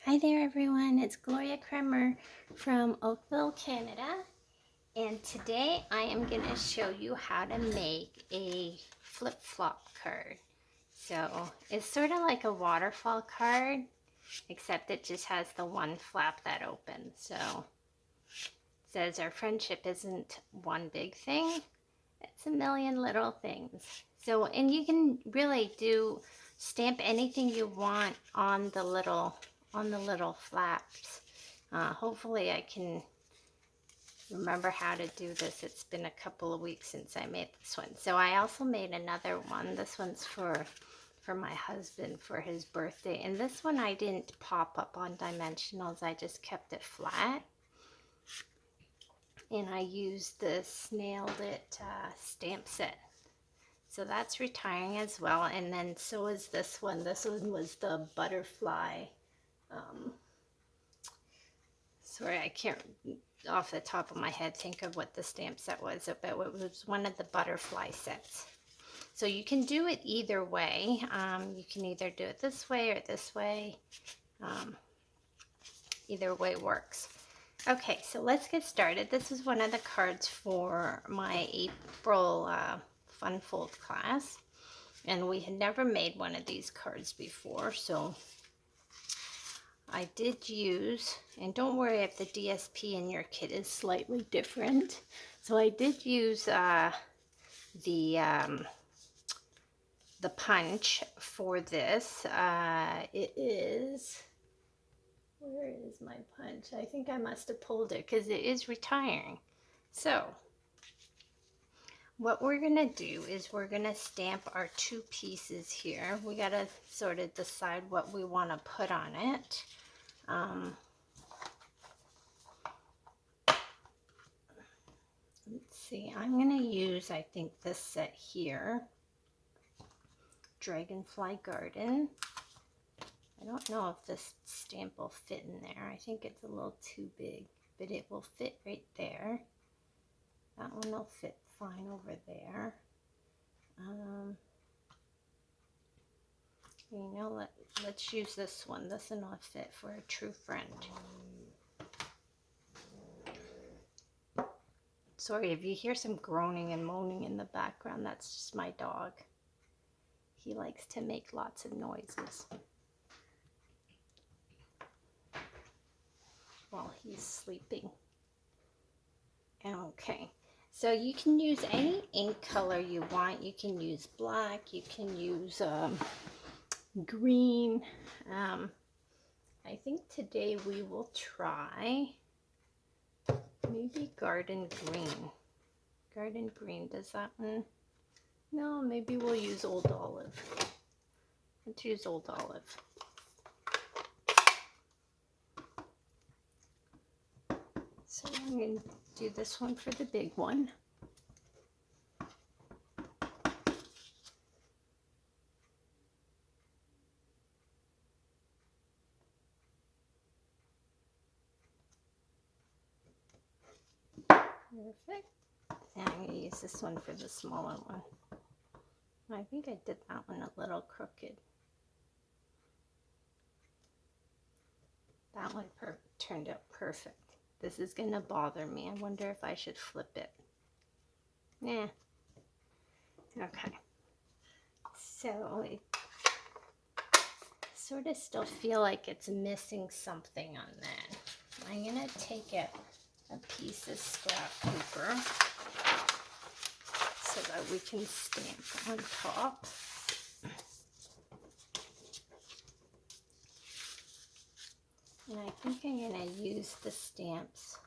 Hi there everyone, it's Gloria Kremer from Oakville, Canada, and today I am going to show you how to make a flip-flop card. So it's sort of like a waterfall card, except it just has the one flap that opens. So it says our friendship isn't one big thing, it's a million little things. So, and you can really stamp anything you want on the little flaps. Hopefully I can remember how to do this. It's been a couple of weeks since I made this one. So I also made another one. This one's for my husband for his birthday. And this one I didn't pop up on dimensionals. I just kept it flat. And I used the Nailed It stamp set. So that's retiring as well. And then so is this one. This one was the butterfly. Sorry, I can't off the top of my head think of what the stamp set was, but it was one of the butterfly sets. So you can do it either way. You can either do it this way or this way. Either way works. Okay, so let's get started. This is one of the cards for my April Fun Fold class. And we had never made one of these cards before, so I did use, and don't worry if the DSP in your kit is slightly different. So I did use the punch for this. It is, where is my punch? I think I must have pulled it because it is retiring. So what we're going to do is we're going to stamp our two pieces here. We got to sort of decide what we want to put on it. Let's see, I'm going to use, I think, this set here. Dragonfly Garden. I don't know if this stamp will fit in there. I think it's a little too big, but it will fit right there. That one will fit fine over there. You know, let's use this one. This one will fit for a true friend. Sorry if you hear some groaning and moaning in the background. That's just my dog. He likes to make lots of noises while he's sleeping. Okay, so you can use any ink color you want. You can use black, you can use green. I think today we will try maybe garden green. Garden green, does that one? No, maybe we'll use Old Olive. Let's use Old Olive. So I'm going to do this one for the big one. Perfect. And I'm going to use this one for the smaller one. I think I did that one a little crooked. That one turned out perfect. This is going to bother me. I wonder if I should flip it. Yeah. Okay. So I sort of still feel like it's missing something on that. I'm going to take a piece of scrap paper so that we can stamp on top. And I think I'm going to use the stamps.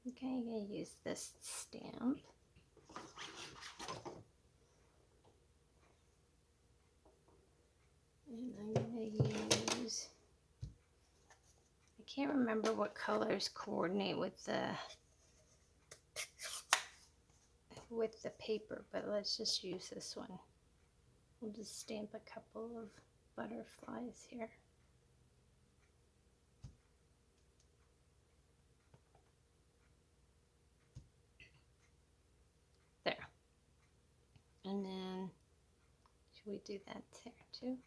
Okay, I'm going to use this stamp. And I'm going to use, I can't remember what colors coordinate with the paper, but let's just use this one. We'll just stamp a couple of butterflies here. There. And then, should we do that there too?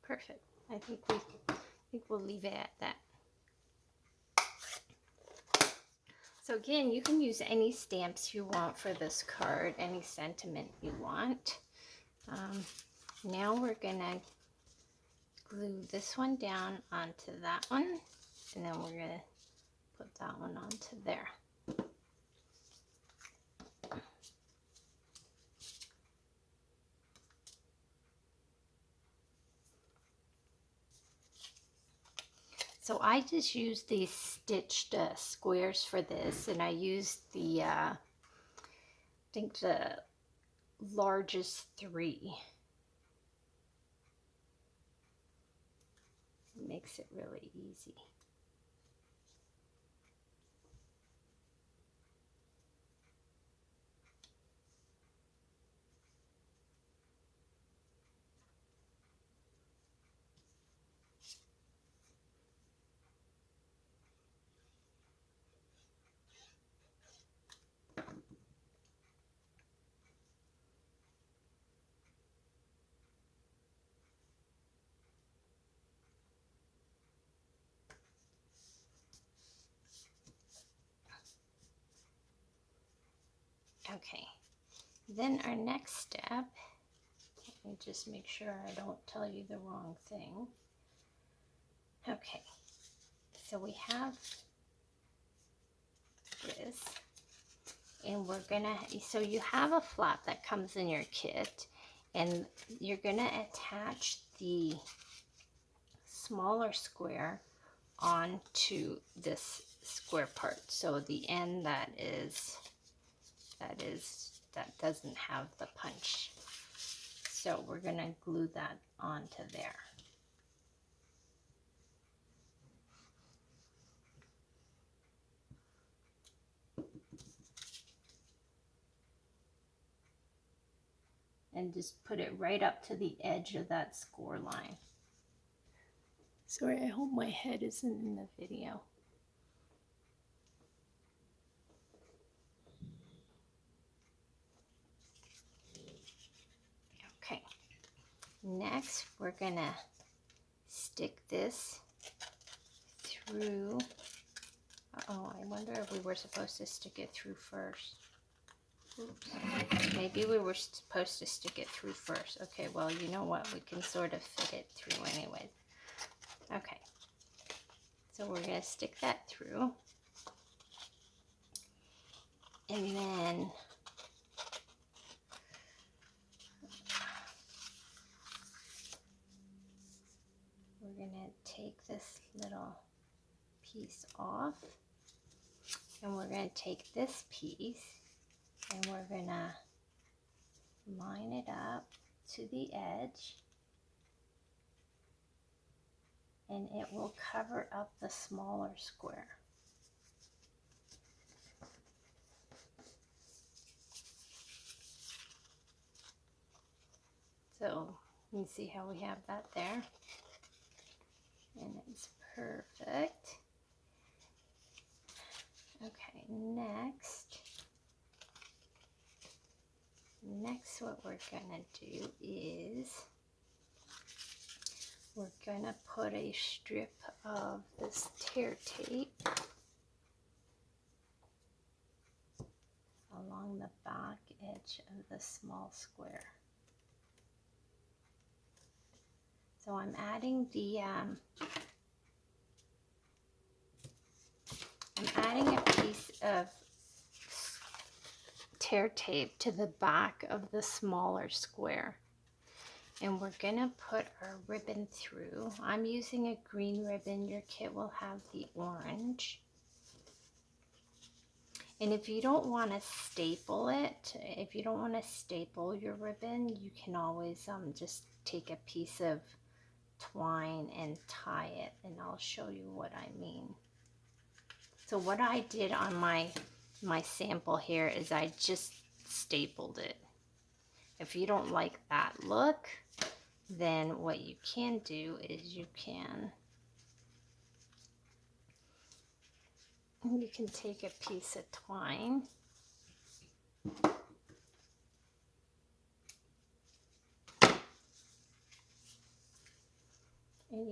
Perfect. I think we'll leave it at that. So again, you can use any stamps you want for this card, any sentiment you want. Now we're gonna glue this one down onto that one, and then we're gonna put that one onto there. So I just used these stitched squares for this, and I used the, I think the largest 3. It makes it really easy. Okay, then our next step, let me just make sure I don't tell you the wrong thing. Okay, so we have this, and we're gonna, so you have a flap that comes in your kit, and you're gonna attach the smaller square onto this square part. So the end that doesn't have the punch. So we're gonna glue that onto there. And just put it right up to the edge of that score line. Sorry, I hope my head isn't in the video. Okay, next we're gonna stick this through. Oh, I wonder if we were supposed to stick it through first. Oops. Maybe we were supposed to stick it through first. Okay, well, you know what? We can sort of fit it through anyways. Okay, so we're gonna stick that through. And then we're gonna take this little piece off, and we're gonna take this piece, and we're gonna line it up to the edge, and it will cover up the smaller square. So you can see how we have that there, and it's perfect. Okay, next what we're gonna do is we're gonna put a strip of this tear tape along the back edge of the small square. So I'm adding the a piece of tear tape to the back of the smaller square, and we're gonna put our ribbon through. I'm using a green ribbon. Your kit will have the orange. And if you don't want to staple it, if you don't want to staple your ribbon, you can always just take a piece of twine and tie it, and I'll show you what I mean. So what I did on my sample here is I just stapled it. If you don't like that look, then what you can do is you can take a piece of twine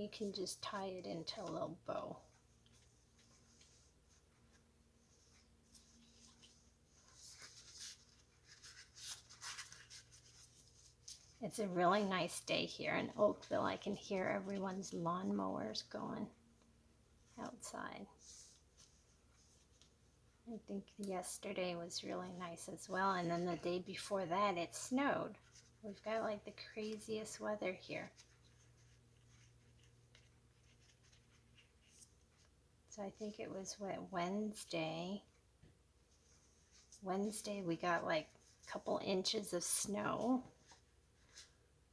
you can just tie it into a little bow. It's a really nice day here in Oakville. I can hear everyone's lawnmowers going outside. I think yesterday was really nice as well, and then the day before that it snowed. We've got like the craziest weather here. So I think it was Wednesday. Wednesday we got like a couple inches of snow.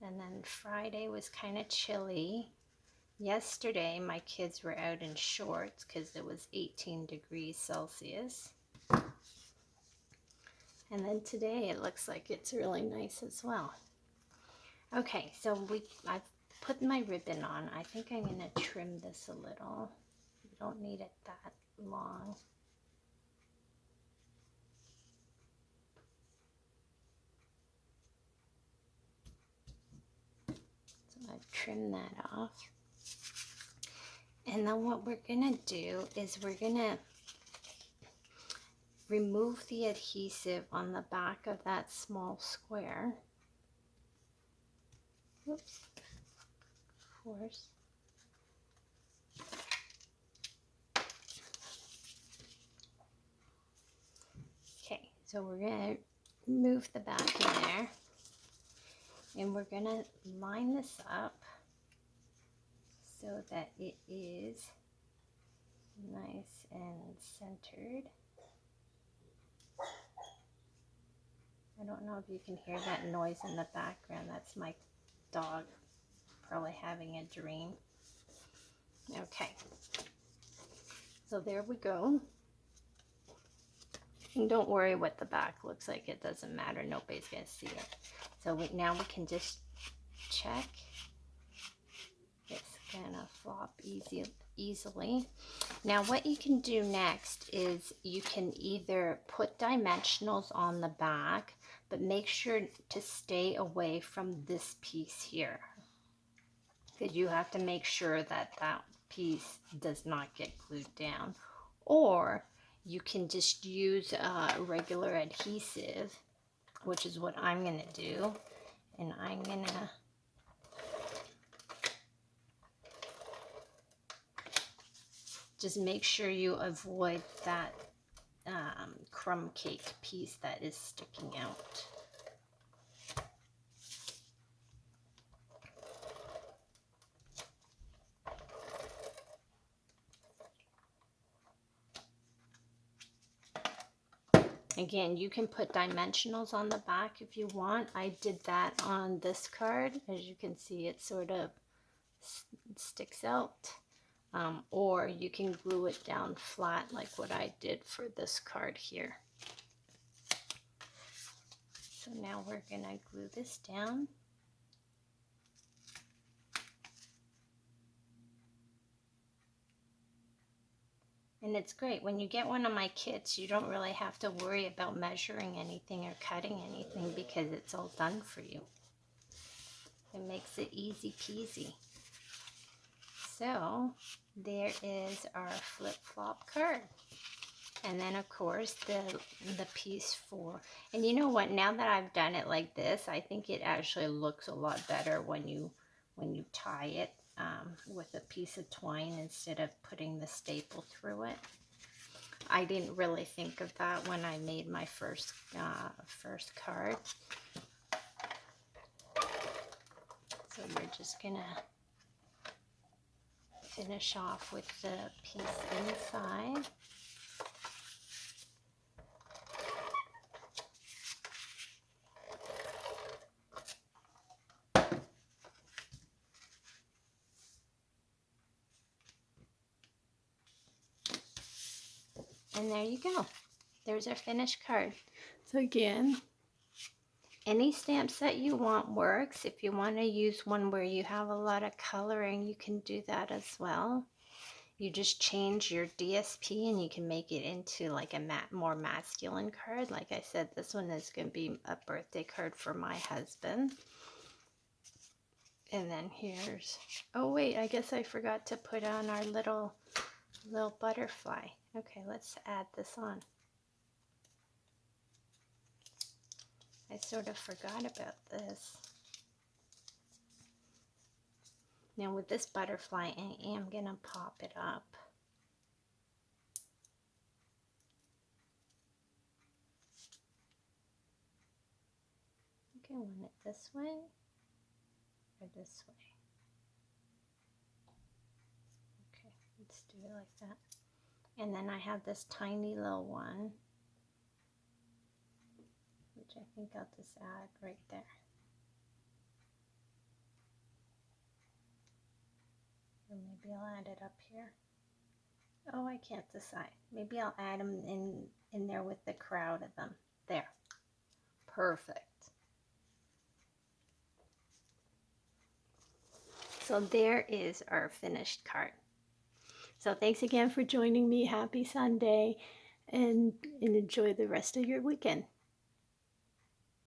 And then Friday was kind of chilly. Yesterday my kids were out in shorts because it was 18 degrees Celsius. And then today it looks like it's really nice as well. Okay, so I've put my ribbon on. I think I'm going to trim this a little. You don't need it that long. So I've trimmed that off. And then what we're going to do is we're going to remove the adhesive on the back of that small square. Oops, of course. Okay, so we're going to move the back in there, and we're going to line this up so that it is nice and centered. I don't know if you can hear that noise in the background. That's my dog probably having a dream. Okay, so there we go. And don't worry what the back looks like. It doesn't matter. Nobody's going to see it. So now we can just check. It's going to flop easily. Now what you can do next is you can either put dimensionals on the back, but make sure to stay away from this piece here, because you have to make sure that that piece does not get glued down. Or you can just use regular adhesive, which is what I'm going to do. And I'm going to just make sure you avoid that crumb cake piece that is sticking out. Again, you can put dimensionals on the back if you want. I did that on this card. As you can see, it sort of sticks out. Or you can glue it down flat like what I did for this card here. So now we're going to glue this down. And it's great. When you get one of my kits, you don't really have to worry about measuring anything or cutting anything because it's all done for you. It makes it easy peasy. So there is our flip-flop card. And then of course the piece for, and you know what, now that I've done it like this, I think it actually looks a lot better when you tie it with a piece of twine instead of putting the staple through it. I didn't really think of that when I made my first card. So we're just gonna finish off with the piece inside. And there you go. There's our finished card. So again, any stamp set you want works. If you want to use one where you have a lot of coloring, you can do that as well. You just change your DSP and you can make it into like a more masculine card. Like I said, this one is going to be a birthday card for my husband. And then here's, oh wait, I guess I forgot to put on our little butterfly. Okay, let's add this on. I sort of forgot about this. Now with this butterfly, I am gonna pop it up. Okay, I want it this way or this way. Okay, let's do it like that. And then I have this tiny little one, which I think I'll just add right there. Or maybe I'll add it up here. Oh, I can't decide. Maybe I'll add them in there with the crowd of them. There. Perfect. So there is our finished card. So thanks again for joining me. Happy Sunday, and enjoy the rest of your weekend.